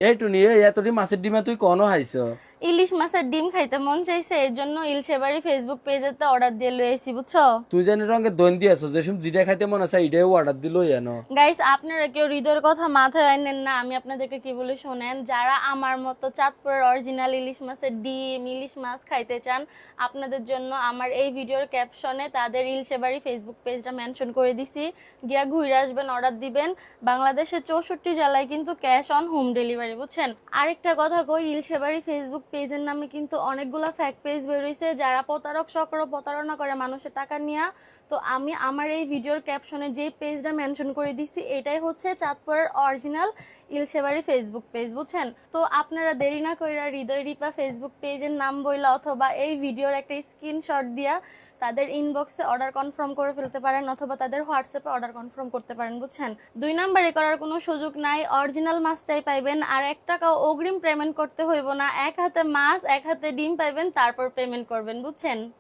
এই টুনি এই এতটি মাছের ডিমা তুই কোনো হাইছ? ইলিশ মাছের ডিম খাইতে মন চাইছে, এর জন্য ইলশেবাড়ি ফেসবুক পেজেতে অর্ডার দিয়ে লই আইছি, বুঝছো? তুই জানি রঙের দইন দিয়েছ যেসব যেটা খাইতে মনে আছে এটাই অর্ডার দিল এনো। গাইস, আপনারা কেউ হৃদয়ের কথা মাথায় আনেন না। আমি আপনাদেরকে কি বলে শোনেন, যারা আমার মতো চাঁদপুরের অরিজিনাল ইলিশ মাছের ডিম, ইলিশ মাছ খাইতে চান, আপনাদের জন্য আমার এই ভিডিওর ক্যাপশনে তাদের ইলশেবাড়ি ফেসবুক পেজটা মেনশন করে দিছি। গিয়া ঘুরে আসবেন, অর্ডার দিবেন। বাংলাদেশের 64 জেলায় কিন্তু ক্যাশ অন হোম ডেলিভারি, বুঝছেন? আরেকটা কথা কই, ইলশেবাড়ি ফেসবুক পেজের নামে কিন্তু অনেকগুলা ফেক পেজ বেরোইছে, যারা প্রতারক চক্র প্রতারণা করে মানুষের টাকা নিয়ে। তো আমি আমার এই ভিডিওর ক্যাপশনে যে পেজটা মেনশন করে দিচ্ছি, এটাই হচ্ছে চাঁদপুরের অরিজিনাল ইলশেবাড়ি ফেসবুক পেজ, বুঝছেন? তো আপনারা দেরি না কইরা হৃদয় রিপা ফেসবুক পেজের নাম বইলা অথবা এই ভিডিওর একটা স্ক্রিনশট দিয়া তাদের ইনবক্সে অর্ডার কনফার্ম করে ফেলতে পারেন, অথবা তাদের হোয়াটসঅ্যাপে অর্ডার কনফার্ম করতে পারেন, বুঝছেন? 2 নাম্বারে করার কোনো সুযোগ নাই, অরিজিনাল মাছটাই পাইবেন। আর 1 টাকাও অগ্রিম পেমেন্ট করতে হইব না, এক হাতে মাছ এক হাতে ডিম পাইবেন, তারপর পেমেন্ট করবেন, বুঝছেন?